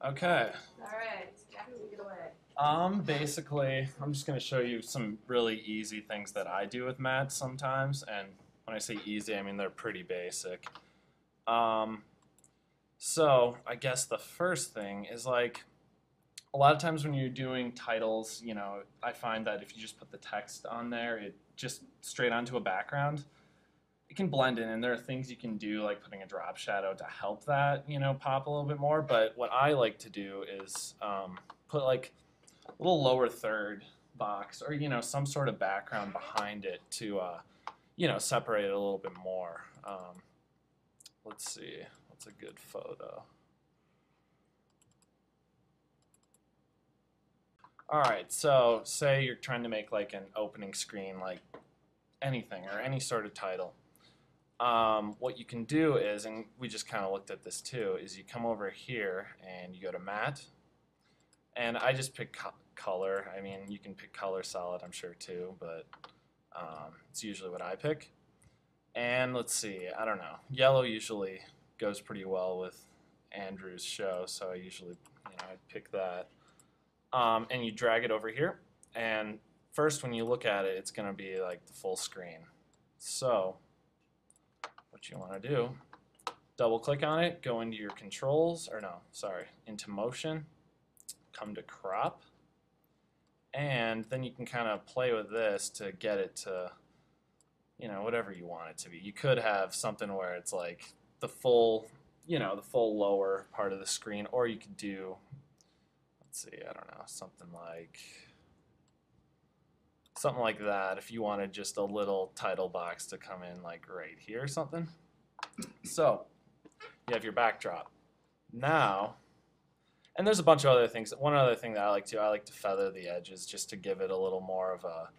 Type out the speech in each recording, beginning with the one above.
Okay. All right, Jack, take it away. Basically, I'm just gonna show you some really easy things that I do with mats sometimes, and when I say easy, I mean they're pretty basic. Um, so I guess the first thing is like a lot of times when you're doing titles, I find that if you just put the text on there, it just straight onto a background, it can blend in, and there are things you can do like putting a drop shadow to help that, pop a little bit more. But what I like to do is put like a little lower third box or some sort of background behind it to separate it a little bit more. Let's see, what's a good photo? All right, so say you're trying to make like an opening screen, like anything or any sort of title. What you can do is, and we just kind of looked at this too, is you come over here and you go to matte, and I just pick color. I mean, you can pick color solid, I'm sure too, but it's usually what I pick. And let's see, I don't know. Yellow usually goes pretty well with Andrew's show, so I usually, I pick that. And you drag it over here, and first when you look at it, it's going to be like the full screen. So what you want to do, double click on it, go into your controls, or no, sorry, into motion, come to crop, and then you can kind of play with this to get it to, whatever you want it to be. You could have something where it's like the full, the full lower part of the screen, or you could do, let's see, I don't know, something like that if you wanted just a little title box to come in like right here or something. So you have your backdrop. Now, and there's a bunch of other things. One other thing that I like to feather the edges just to give it a little more of a,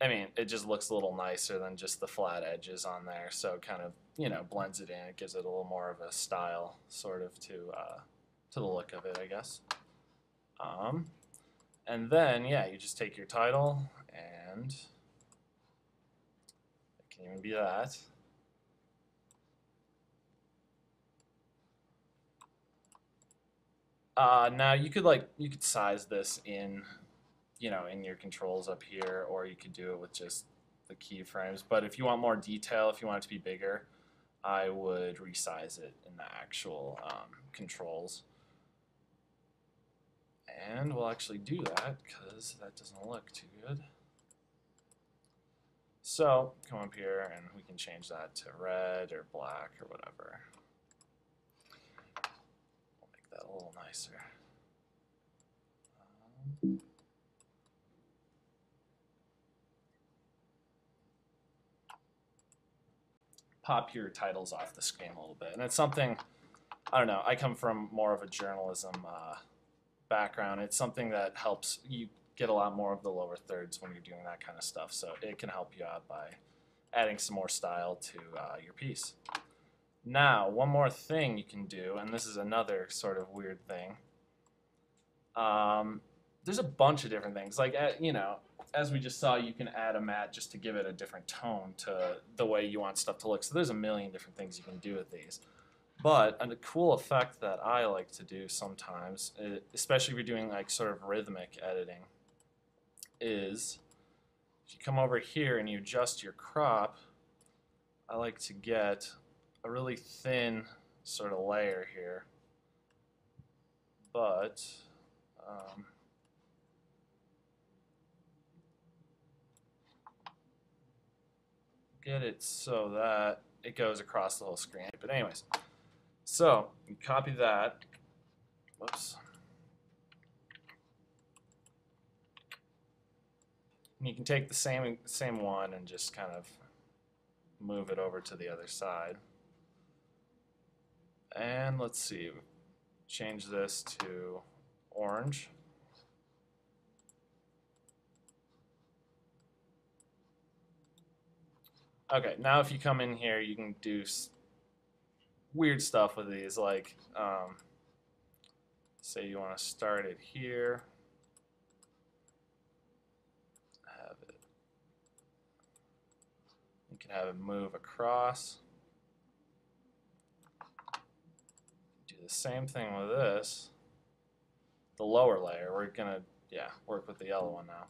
I mean, it just looks a little nicer than just the flat edges on there. So it kind of, blends it in. It gives it a little more of a style sort of to the look of it, I guess. Um, and then, yeah, you just take your title, and it can even be that. Now you could size this in, in your controls up here, or you could do it with just the keyframes. But if you want more detail, if you want it to be bigger, I would resize it in the actual controls. And we'll actually do that because that doesn't look too good. So come up here and we can change that to red or black or whatever. We'll make that a little nicer. Pop your titles off the screen a little bit. And it's something, I don't know, I come from more of a journalism background. It's something that helps you get a lot more of the lower thirds when you're doing that kind of stuff. So it can help you out by adding some more style to your piece. Now, one more thing you can do, and this is another sort of weird thing. There's a bunch of different things. Like, as we just saw, you can add a matte just to give it a different tone to the way you want stuff to look. So there's a million different things you can do with these. But a cool effect that I like to do sometimes, especially if you're doing like sort of rhythmic editing, is if you come over here and you adjust your crop, I like to get a really thin sort of layer here. But get it so that it goes across the whole screen. But anyways, so you copy that. Whoops. And you can take the same one and just kind of move it over to the other side. And let's see, change this to orange. Okay, now if you come in here, you can do weird stuff with these, like say you want to start it here, you can have it move across. Do the same thing with this. the lower layer. We're gonna, yeah, work with the yellow one now.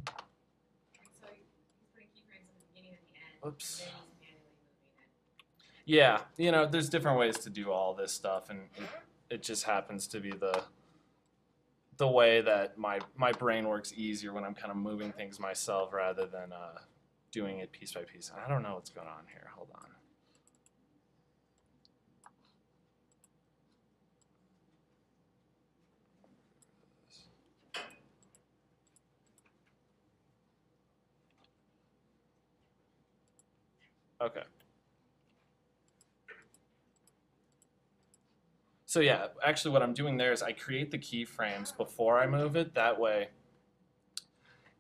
So he's putting keyframes at the beginning and the end. Oops. And then he's manually moving it. Yeah, you know, there's different ways to do all this stuff, and it just happens to be the way that my brain works easier when I'm kind of moving things myself rather than doing it piece by piece. I don't know what's going on here. Hold on. Okay. So yeah, actually what I'm doing there is I create the keyframes before I move it. That way,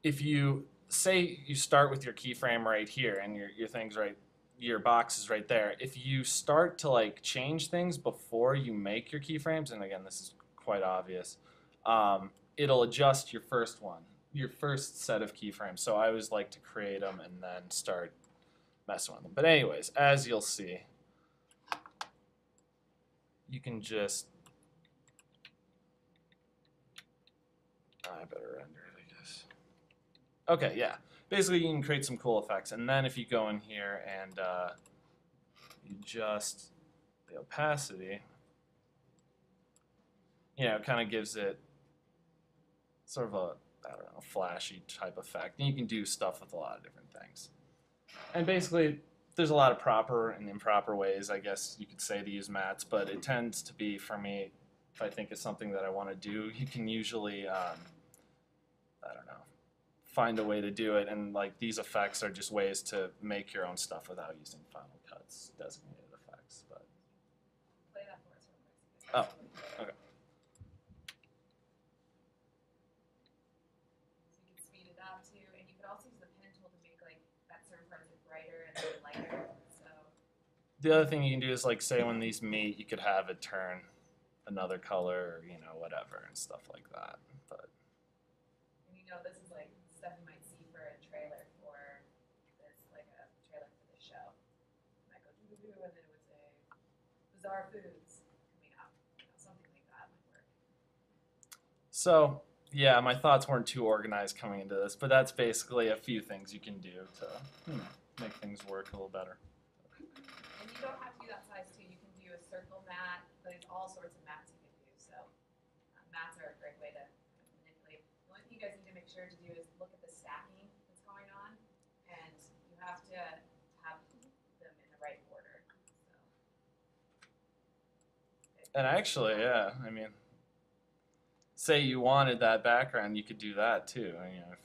if you say you start with your keyframe right here and your thing's right, your box is right there. If you start to like change things before you make your keyframes, and again, this is quite obvious, it'll adjust your first one, your first set of keyframes. So I always like to create them and then start messing with them. But anyways, as you'll see, you can just, I better render it, I guess. Okay, yeah. Basically, you can create some cool effects. And then if you go in here and you adjust the opacity, you know, it kind of gives it sort of a, I don't know, flashy type effect. And you can do stuff with a lot of different things. And basically, there's a lot of proper and improper ways, I guess you could say, to use mats, but it tends to be, for me, if I think it's something that I want to do, you can usually, I don't know, find a way to do it, and like these effects are just ways to make your own stuff without using Final Cut's designated effects. But Play that for us real quick. oh, okay. So you can speed it up too, and you could also use the pen tool to make like that certain parts look brighter and then lighter. So The other thing you can do is like say when these meet, you could have it turn another color, or, you know, whatever and stuff like that. But and you know this is like stuff you might see for a trailer for this, like a trailer for the show. It might go doo-doo-doo, and then it would say bizarre foods coming out. You know, something like that might work. so yeah, my thoughts weren't too organized coming into this, but that's basically a few things you can do to make things work a little better. And you don't have to do that size too. You can do a circle mat. There's all sorts of mats you can do. So mats are a great way to manipulate. The only thing you guys need to make sure to do is look at the stacking that's going on, and you have to have them in the right order. So. And actually, yeah, I mean, say you wanted that background, you could do that too. You know,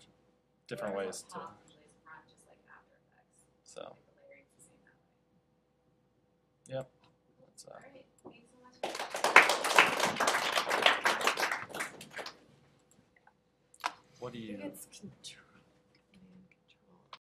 different Or ways it's to. on top, usually it's front, just like After Effects. So, Make the layering the same that way. yep. That's, All right, thanks so much. what do I you? think it's control.